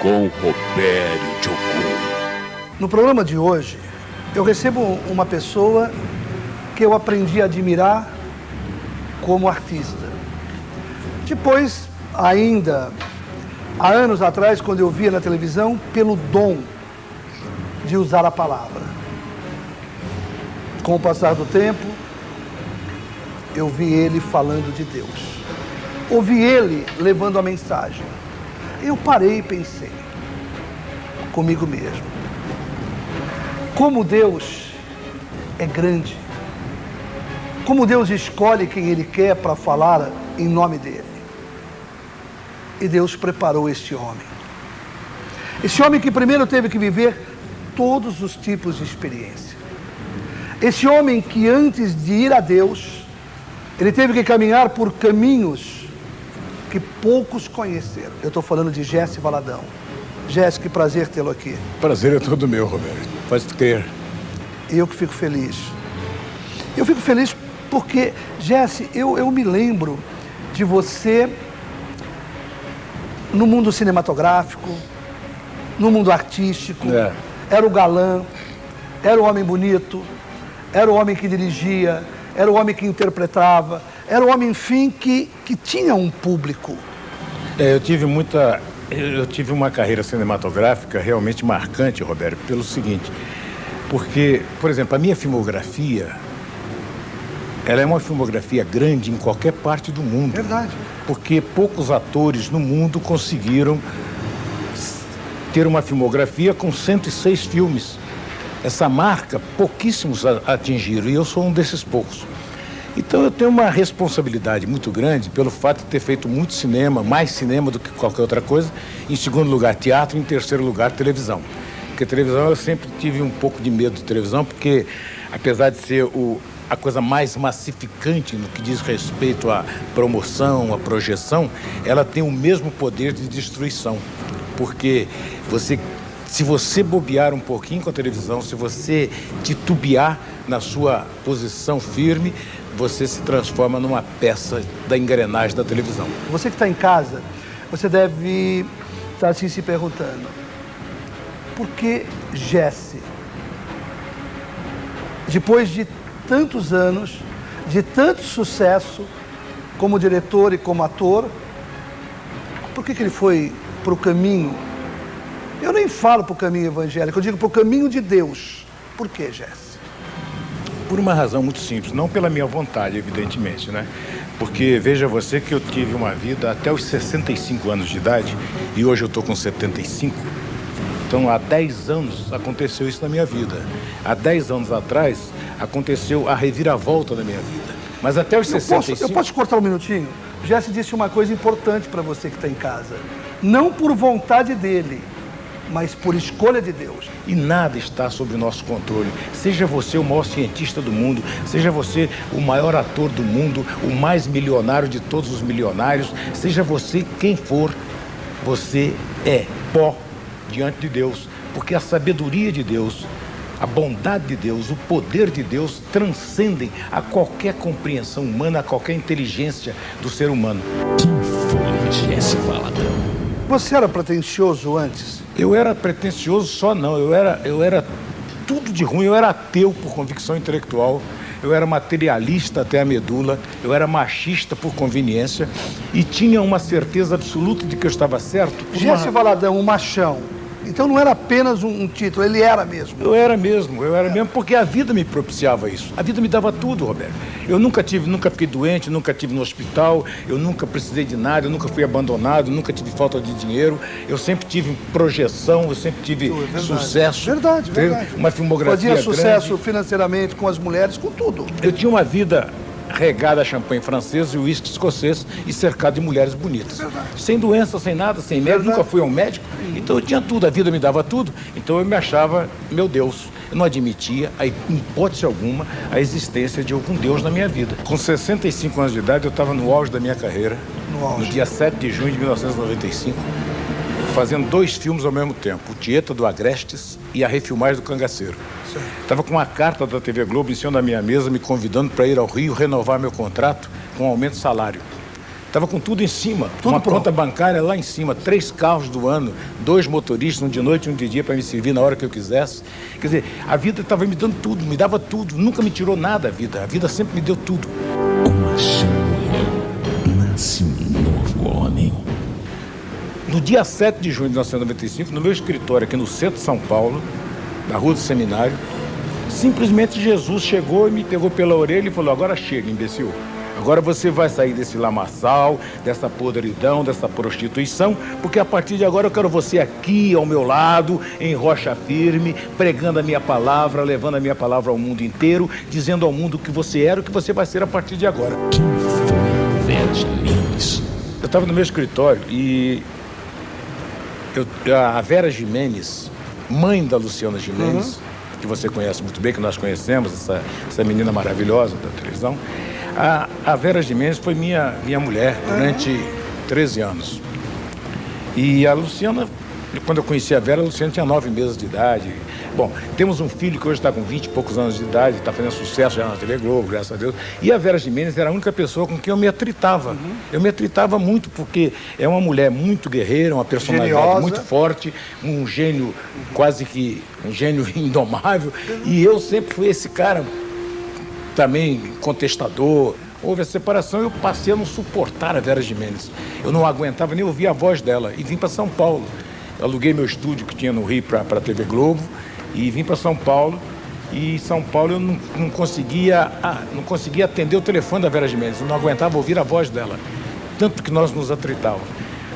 com Robério Jocum. No programa de hoje, eu recebo uma pessoa que eu aprendi a admirar como artista. Depois, ainda há anos atrás, quando eu via na televisão, pelo dom de usar a palavra. Com o passar do tempo, eu vi ele falando de Deus. Ouvi ele levando a mensagem. Eu parei e pensei comigo mesmo. Como Deus é grande. Como Deus escolhe quem Ele quer para falar em nome dEle. E Deus preparou este homem. Esse homem que primeiro teve que viver todos os tipos de experiência. Esse homem que antes de ir a Deus, ele teve que caminhar por caminhos que poucos conheceram. Eu estou falando de Jesse Valadão. Jesse, que prazer tê-lo aqui. Prazer é todo meu, Roberto. Pode crer. Eu que fico feliz. Eu fico feliz porque, Jesse, eu me lembro de você no mundo cinematográfico, no mundo artístico. Era o galã, era o homem bonito, era o homem que dirigia, era o homem que interpretava, era o homem, enfim, que tinha um público. Eu tive uma carreira cinematográfica realmente marcante, Roberto, pelo seguinte, porque, por exemplo, a minha filmografia, ela é uma filmografia grande em qualquer parte do mundo. Verdade. Porque poucos atores no mundo conseguiram ter uma filmografia com 106 filmes. Essa marca, pouquíssimos atingiram, e eu sou um desses poucos. Então eu tenho uma responsabilidade muito grande pelo fato de ter feito muito cinema, mais cinema do que qualquer outra coisa. Em segundo lugar, teatro. Em terceiro lugar, televisão. Porque televisão, eu sempre tive um pouco de medo de televisão, porque apesar de ser a coisa mais massificante no que diz respeito à promoção, à projeção, ela tem o mesmo poder de destruição. Porque se você bobear um pouquinho com a televisão, se você titubear na sua posição firme, você se transforma numa peça da engrenagem da televisão. Você que está em casa, você deve estar assim se perguntando: por que Jesse, depois de tantos anos, de tanto sucesso como diretor e como ator, por que ele foi para o caminho? Eu nem falo para o caminho evangélico, eu digo para o caminho de Deus. Por que, Jesse? Por uma razão muito simples, não pela minha vontade, evidentemente, né? Porque veja você que eu tive uma vida até os 65 anos de idade e hoje eu estou com 75. Então, há 10 anos aconteceu isso na minha vida. Há 10 anos atrás aconteceu a reviravolta da minha vida. Mas até os 65... Eu posso te cortar um minutinho? Jesse disse uma coisa importante para você que está em casa. Não por vontade dele, mas por escolha de Deus. E nada está sob o nosso controle. Seja você o maior cientista do mundo, seja você o maior ator do mundo, o mais milionário de todos os milionários, seja você quem for, você é pó diante de Deus. Porque a sabedoria de Deus, a bondade de Deus, o poder de Deus transcendem a qualquer compreensão humana, a qualquer inteligência do ser humano. Quem foi Jesse Valadão? Você era pretensioso antes? Eu era pretensioso só não, eu era tudo de ruim, eu era ateu por convicção intelectual, eu era materialista até a medula, eu era machista por conveniência e tinha uma certeza absoluta de que eu estava certo. Jesse Valadão, um machão. Então não era apenas um título, ele era mesmo. Eu era mesmo, porque a vida me propiciava isso. A vida me dava tudo, Roberto. Eu nunca fiquei doente, nunca tive no hospital, eu nunca precisei de nada, eu nunca fui abandonado, nunca tive falta de dinheiro, eu sempre tive projeção, eu sempre tive sucesso. Verdade. Uma filmografia Fazia sucesso grande. Financeiramente, com as mulheres, com tudo. Eu tinha uma vida regada a champanhe francês e uísque escocês e cercado de mulheres bonitas. Sem doença, sem nada, sem médico, nunca fui a um médico. Então eu tinha tudo, a vida me dava tudo. Então eu me achava, meu Deus, eu não admitia, em hipótese alguma, a existência de algum Deus na minha vida. Com 65 anos de idade, eu estava no auge da minha carreira, no dia 7 de junho de 1995, fazendo 2 filmes ao mesmo tempo, o Tieta do Agrestes e a refilmagem do Cangaceiro. Estava com uma carta da TV Globo em cima da minha mesa, me convidando para ir ao Rio renovar meu contrato com um aumento de salário. Estava com tudo em cima, Tudo uma pronto. conta bancária lá em cima, 3 carros do ano, 2 motoristas, um de noite e um de dia para me servir na hora que eu quisesse. Quer dizer, a vida estava me dando tudo, me dava tudo, nunca me tirou nada a vida sempre me deu tudo. Uma chama, nasce um novo homem. No dia 7 de junho de 1995, no meu escritório aqui no centro de São Paulo, na Rua do Seminário, simplesmente Jesus chegou e me pegou pela orelha e falou: agora chega, imbecil. Agora você vai sair desse lamaçal, dessa podridão, dessa prostituição, porque a partir de agora eu quero você aqui ao meu lado, em rocha firme, pregando a minha palavra, levando a minha palavra ao mundo inteiro, dizendo ao mundo o que você era, o que você vai ser a partir de agora. Quem foi Vera Gimenez? Eu estava no meu escritório e a Vera Gimenez, mãe da Luciana Gimenez, que você conhece muito bem, que nós conhecemos, essa menina maravilhosa da televisão, a Vera Gimenez foi minha mulher durante 13 anos. E a Luciana, quando eu conheci a Vera, a Luciana tinha 9 meses de idade. Bom, temos um filho que hoje está com 20 e poucos anos de idade, está fazendo sucesso já na TV Globo, graças a Deus. E a Vera Gimenez era a única pessoa com quem eu me atritava. Eu me atritava muito porque é uma mulher muito guerreira, uma personalidade Geniosa. muito forte, um gênio quase que um gênio indomável. E eu sempre fui esse cara também contestador. Houve a separação e eu passei a não suportar a Vera Gimenez. Eu não aguentava nem ouvir a voz dela e vim para São Paulo. Eu aluguei meu estúdio que tinha no Rio para a TV Globo e vim para São Paulo. E em São Paulo eu não conseguia atender o telefone da Vera Gimenez. Eu não aguentava ouvir a voz dela, tanto que nós nos atritávamos.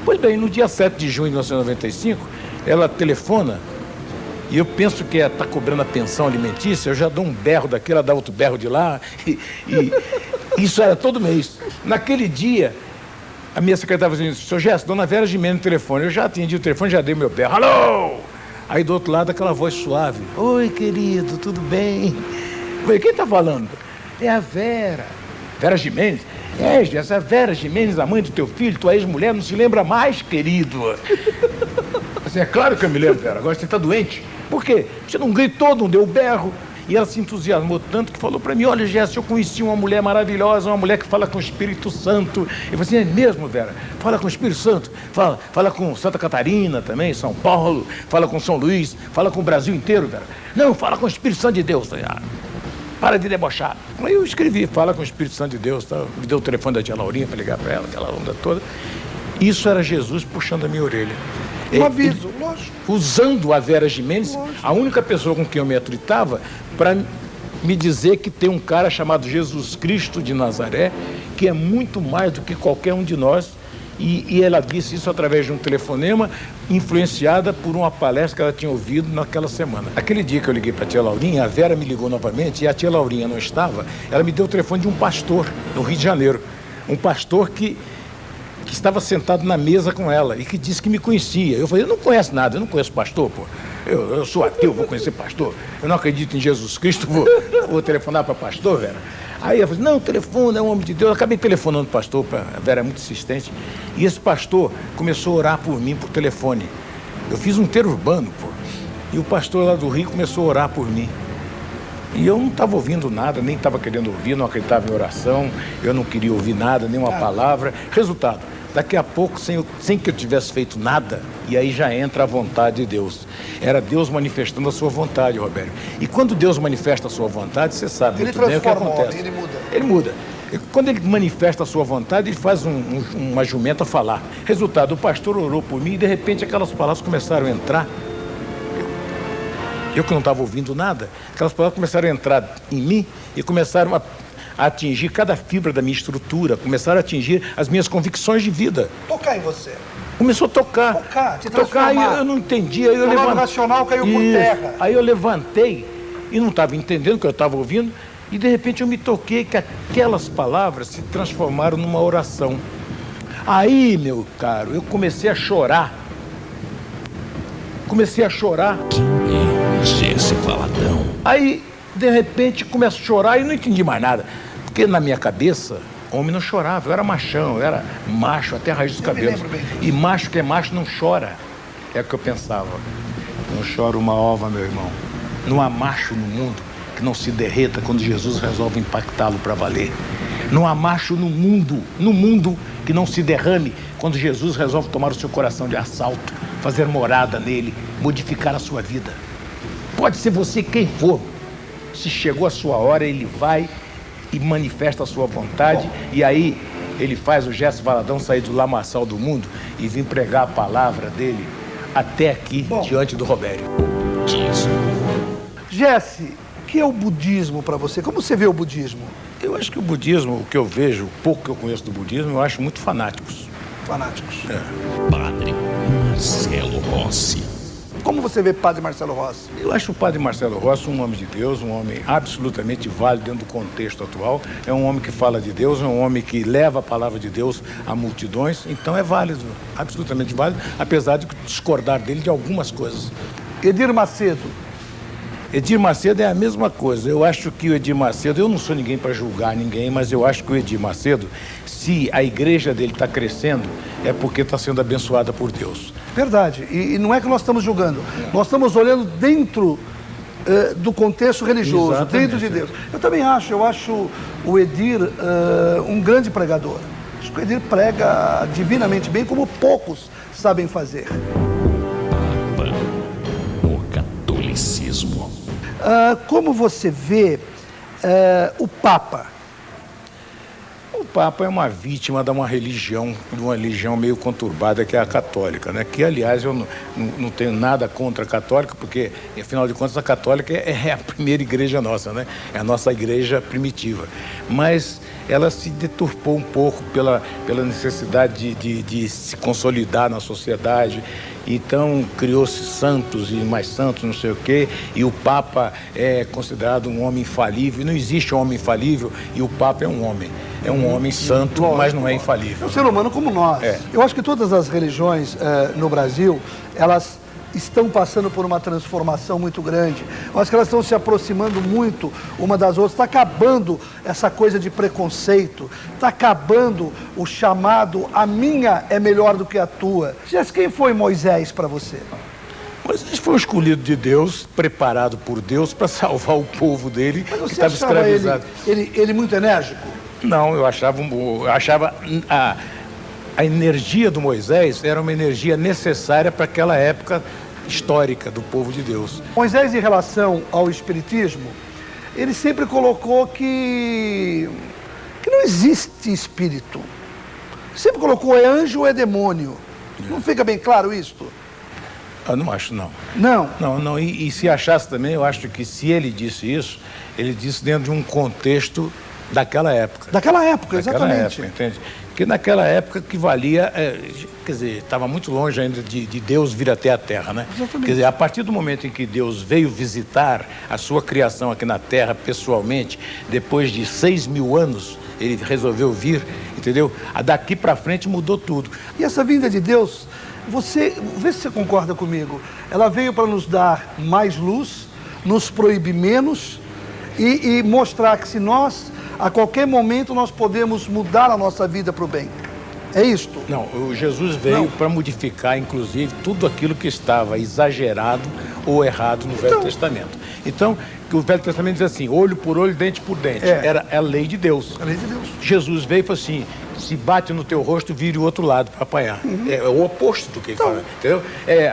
Pois bem, no dia 7 de junho de 1995, ela telefona. E eu penso que está cobrando a pensão alimentícia, eu já dou um berro daqui, ela dá outro berro de lá. E isso era todo mês. Naquele dia, a minha secretária falou assim: seu Gerson, dona Vera Gimenez no telefone. Eu já atendi o telefone, já dei meu berro. Alô! Aí do outro lado, aquela voz suave. Oi, querido, tudo bem? Eu falei: quem está falando? É a Vera. Vera Gimenez? É, Gerson, a Vera Gimenez, a mãe do teu filho, tua ex-mulher, não se lembra mais, querido. Assim, é claro que eu me lembro, Vera. Agora você está doente. Por quê? Você não gritou, não deu berro. E ela se entusiasmou tanto que falou para mim: olha, Gerson, eu conheci uma mulher maravilhosa, uma mulher que fala com o Espírito Santo. Eu falei assim: é mesmo, Vera? Fala com o Espírito Santo, fala com Santa Catarina também, São Paulo, fala com São Luís, fala com o Brasil inteiro, Vera. Não, fala com o Espírito Santo de Deus. Eu falei: para de debochar. Aí eu escrevi: fala com o Espírito Santo de Deus. Tá? Me deu o telefone da tia Laurinha para ligar para ela, aquela onda toda. Isso era Jesus puxando a minha orelha. Um aviso, lógico. Usando a Vera Gimenez, a única pessoa com quem eu me atritava, para me dizer que tem um cara chamado Jesus Cristo de Nazaré, que é muito mais do que qualquer um de nós. E ela disse isso através de um telefonema, influenciada por uma palestra que ela tinha ouvido naquela semana. Aquele dia que eu liguei para a tia Laurinha, a Vera me ligou novamente e a tia Laurinha não estava. Ela me deu o telefone de um pastor no Rio de Janeiro. Um pastor que estava sentado na mesa com ela e que disse que me conhecia. Eu falei: eu não conheço nada, eu não conheço pastor, pô. Eu sou ateu, vou conhecer pastor. Eu não acredito em Jesus Cristo, vou telefonar para pastor, Vera. Aí eu falei: não, telefona, é um homem de Deus. Eu acabei telefonando para o pastor, a Vera é muito insistente. E esse pastor começou a orar por mim por telefone. Eu fiz um inteiro urbano, pô. E o pastor lá do Rio começou a orar por mim. E eu não estava ouvindo nada, nem estava querendo ouvir, não acreditava em oração, eu não queria ouvir nada, nenhuma palavra. Resultado, daqui a pouco, sem que eu tivesse feito nada, e aí já entra a vontade de Deus. Era Deus manifestando a sua vontade, Roberto. E quando Deus manifesta a sua vontade, você sabe muito bem o que acontece. Ele muda. Ele muda. E quando ele manifesta a sua vontade, ele faz uma jumenta falar. Resultado, o pastor orou por mim e de repente aquelas palavras começaram a entrar. Eu que não estava ouvindo nada, aquelas palavras começaram a entrar em mim e começaram a atingir cada fibra da minha estrutura, começaram a atingir as minhas convicções de vida. Tocar em você. Começou a tocar. Te Tocar, aí transformar. eu não entendi, aí eu O lado levantei. racional caiu por terra. Aí eu levantei e não estava entendendo o que eu estava ouvindo, e de repente eu me toquei que aquelas palavras se transformaram numa oração. Aí, meu caro, eu comecei a chorar. Comecei a chorar. Quem é esse faladão? Aí, de repente, começo a chorar e não entendi mais nada. Porque na minha cabeça, homem não chorava. Eu era machão, eu era macho até a raiz dos cabelos. lembro bem disso. E macho que é macho não chora. É o que eu pensava. Não chora uma ova, meu irmão. Não há macho no mundo que não se derreta quando Jesus resolve impactá-lo para valer. Não há macho no mundo que não se derrame quando Jesus resolve tomar o seu coração de assalto, fazer morada nele, modificar a sua vida. Pode ser você quem for. Se chegou a sua hora, ele vai e manifesta a sua vontade. E aí ele faz o Jesse Valadão sair do lamaçal do mundo e vir pregar a palavra dele até aqui, diante do Robério. Jesse, o que é o budismo para você? Como você vê o budismo? Eu acho que o budismo, o que eu vejo, o pouco que eu conheço do budismo, eu acho muito fanáticos. Fanáticos. Padre Marcelo Rossi. Como você vê Padre Marcelo Rossi? Eu acho o Padre Marcelo Rossi um homem de Deus, um homem absolutamente válido dentro do contexto atual. É um homem que fala de Deus, é um homem que leva a palavra de Deus a multidões. Então é válido, absolutamente válido, apesar de discordar dele de algumas coisas. Edir Macedo. Edir Macedo é a mesma coisa. Eu acho que o Edir Macedo, eu não sou ninguém para julgar ninguém, mas eu acho que o Edir Macedo, se a igreja dele está crescendo, é porque está sendo abençoada por Deus. Verdade. E não é que nós estamos julgando. Nós estamos olhando dentro do contexto religioso, Exatamente, dentro de Deus. Eu também acho, o Edir um grande pregador. Acho que o Edir prega divinamente bem, como poucos sabem fazer. Papa, o catolicismo. Como você vê o Papa? O Papa é uma vítima de uma religião meio conturbada, que é a católica, né? Que, aliás, eu não tenho nada contra a católica, porque, afinal de contas, a católica é a primeira igreja nossa, né? É a nossa igreja primitiva. Mas ela se deturpou um pouco pela necessidade de se consolidar na sociedade. Então, criou-se santos e mais santos, não sei o quê, e o Papa é considerado um homem infalível. Não existe um homem infalível, e o Papa é um homem. É um homem santo, mas não é infalível. É um ser humano como nós. Eu acho que todas as religiões no Brasil, elas estão passando por uma transformação muito grande. Eu acho que elas estão se aproximando muito uma das outras. Está acabando essa coisa de preconceito. Está acabando o chamado "a minha é melhor do que a tua". Jess, quem foi Moisés para você? Moisés foi um escolhido de Deus, preparado por Deus para salvar o povo dele, que estava escravizado. Ele muito enérgico? Não, eu achava a energia do Moisés era uma energia necessária para aquela época histórica do povo de Deus. Moisés, em relação ao espiritismo, ele sempre colocou que não existe espírito. Sempre colocou é anjo ou é demônio. Não fica bem claro isto? Eu não acho, não. Não? Não. E se achasse também, eu acho que se ele disse isso, ele disse dentro de um contexto daquela época. Daquela época, exatamente. Daquela época, entende? Porque naquela época que valia, quer dizer, estava muito longe ainda de Deus vir até a Terra, né? Exatamente. Quer dizer, a partir do momento em que Deus veio visitar a sua criação aqui na Terra pessoalmente, depois de 6.000 anos, ele resolveu vir, entendeu? Daqui para frente mudou tudo. E essa vinda de Deus, vê se você concorda comigo, ela veio para nos dar mais luz, nos proibir menos e mostrar que se nós, a qualquer momento, nós podemos mudar a nossa vida para o bem. É isto? Não, o Jesus veio para modificar, inclusive, tudo aquilo que estava exagerado ou errado no Velho Testamento. Então, o Velho Testamento diz assim, olho por olho, dente por dente. Era a lei de Deus. A lei de Deus. Jesus veio e falou assim, se bate no teu rosto, vire o outro lado para apanhar. É o oposto do que ele fala, entendeu?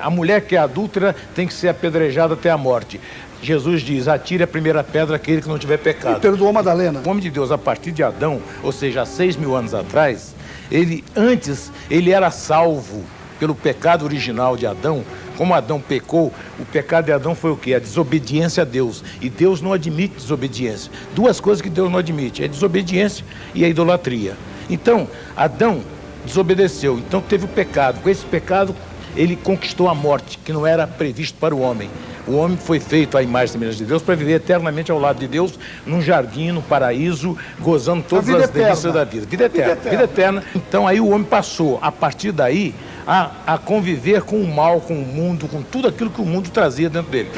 A mulher que é adúltera tem que ser apedrejada até a morte. Jesus diz, atire a primeira pedra aquele que não tiver pecado. E perdoou Madalena. O homem de Deus, a partir de Adão, ou seja, há 6.000 anos atrás, ele era salvo pelo pecado original de Adão. Como Adão pecou, o pecado de Adão foi o quê? A desobediência a Deus. E Deus não admite desobediência. Duas coisas que Deus não admite, a desobediência e a idolatria. Então, Adão desobedeceu, então teve o pecado. Com esse pecado, ele conquistou a morte, que não era previsto para o homem. O homem foi feito à imagem e semelhança de Deus para viver eternamente ao lado de Deus, num jardim, no paraíso, gozando todas as delícias da vida. Vida eterna. Então aí o homem passou, a partir daí, a conviver com o mal, com o mundo, com tudo aquilo que o mundo trazia dentro dele.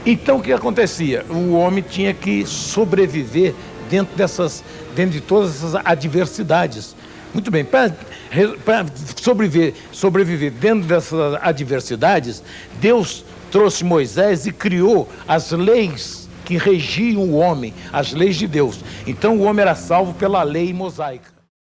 Então o que acontecia? O homem tinha que sobreviver dentro de todas essas adversidades. Muito bem, para sobreviver dentro dessas adversidades, Deus trouxe Moisés e criou as leis que regiam o homem, as leis de Deus. Então o homem era salvo pela lei mosaica.